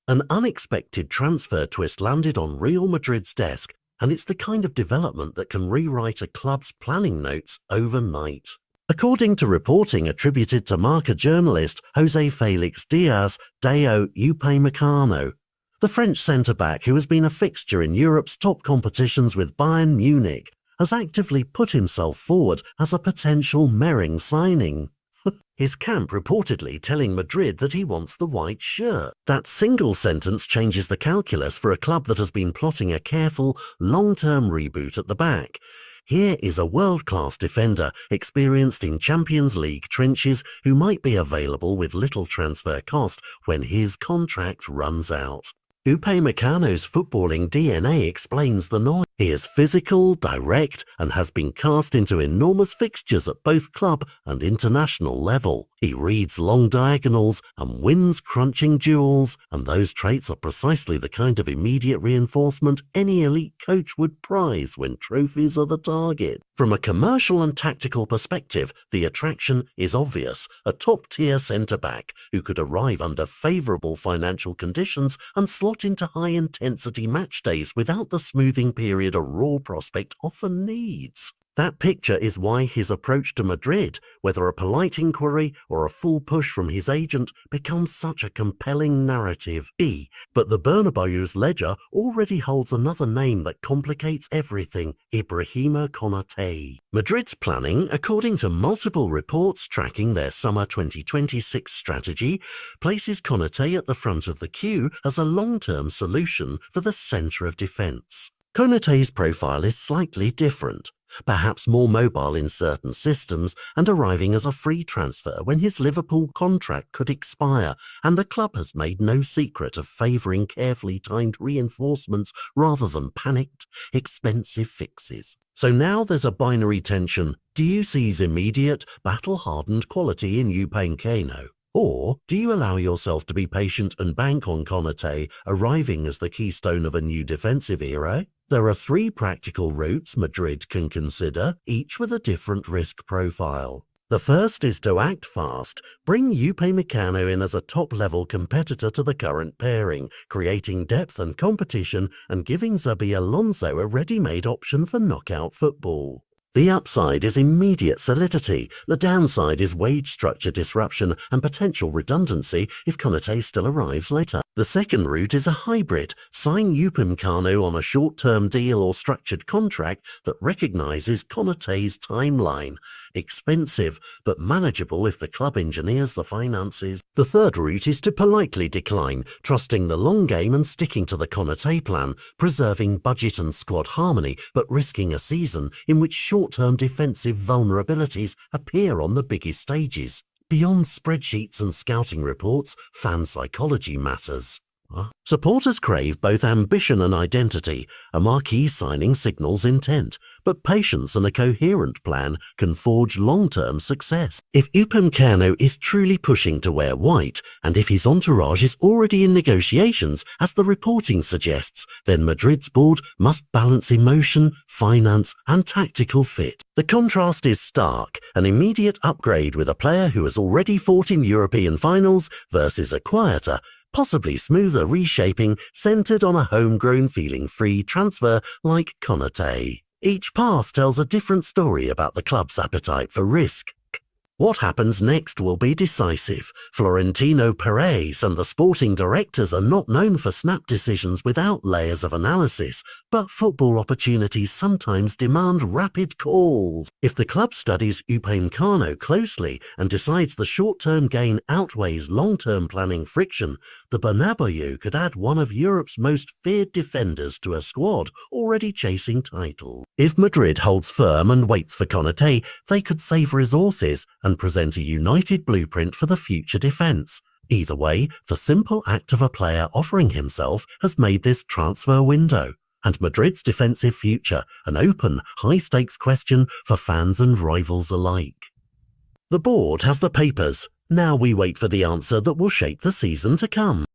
An unexpected transfer twist landed on Real Madrid's desk, and it's the kind of development that can rewrite a club's planning notes overnight. According to reporting attributed to Marca journalist José Félix Díaz Deo Upamecano, the French centre-back, who has been a fixture in Europe's top competitions with Bayern Munich, has actively put himself forward as a potential Mering signing. His camp reportedly telling Madrid that he wants the white shirt. That single sentence changes the calculus for a club that has been plotting a careful, long-term reboot at the back. Here is a world-class defender, experienced in Champions League trenches, who might be available with little transfer cost when his contract runs out. Upamecano's footballing DNA explains the noise. He is physical, direct, and has been cast into enormous fixtures at both club and international level. He reads long diagonals and wins crunching duels, and those traits are precisely the kind of immediate reinforcement any elite coach would prize when trophies are the target. From a commercial and tactical perspective, the attraction is obvious: a top-tier centre-back who could arrive under favourable financial conditions and slot into high-intensity match days without the smoothing period a raw prospect often needs. That picture is why his approach to Madrid, whether a polite inquiry or a full push from his agent, becomes such a compelling narrative. But the Bernabeu's ledger already holds another name that complicates everything: Konate. Madrid's planning, according to multiple reports tracking their summer 2026 strategy, places Konate at the front of the queue as a long-term solution for the centre of defence. Konaté's profile is slightly different, perhaps more mobile in certain systems, and arriving as a free transfer when his Liverpool contract could expire, and the club has made no secret of favouring carefully timed reinforcements rather than panicked, expensive fixes. So now there's a binary tension. Do you seize immediate, battle-hardened quality in Upamecano? Or do you allow yourself to be patient and bank on Konaté arriving as the keystone of a new defensive era? There are three practical routes Madrid can consider, each with a different risk profile. The first is to act fast, bring Upamecano in as a top-level competitor to the current pairing, creating depth and competition and giving Xabi Alonso a ready-made option for knockout football. The upside is immediate solidity. The downside is wage structure disruption and potential redundancy if Konaté still arrives later. The second route is a hybrid. Sign Upamecano on a short-term deal or structured contract that recognises Konaté's timeline. Expensive, but manageable if the club engineers the finances. The third route is to politely decline, trusting the long game and sticking to the Konaté plan, preserving budget and squad harmony, but risking a season in which short-term defensive vulnerabilities appear on the biggest stages. Beyond spreadsheets and scouting reports, fan psychology matters. Supporters crave both ambition and identity. A marquee signing signals intent, but patience and a coherent plan can forge long-term success. If Upamecano is truly pushing to wear white, and if his entourage is already in negotiations, as the reporting suggests, then Madrid's board must balance emotion, finance, and tactical fit. The contrast is stark: an immediate upgrade with a player who has already fought in European finals versus a quieter, possibly smoother reshaping centered on a homegrown feeling-free transfer like Konaté. Each path tells a different story about the club's appetite for risk. What happens next will be decisive. Florentino Perez and the sporting directors are not known for snap decisions without layers of analysis, but football opportunities sometimes demand rapid calls. If the club studies Upamecano closely and decides the short-term gain outweighs long-term planning friction, the Bernabeu could add one of Europe's most feared defenders to a squad already chasing titles. If Madrid holds firm and waits for Konaté, they could save resources and present a united blueprint for the future defence. Either way, the simple act of a player offering himself has made this transfer window, and Madrid's defensive future an open, high-stakes question for fans and rivals alike. The board has the papers. Now we wait for the answer that will shape the season to come.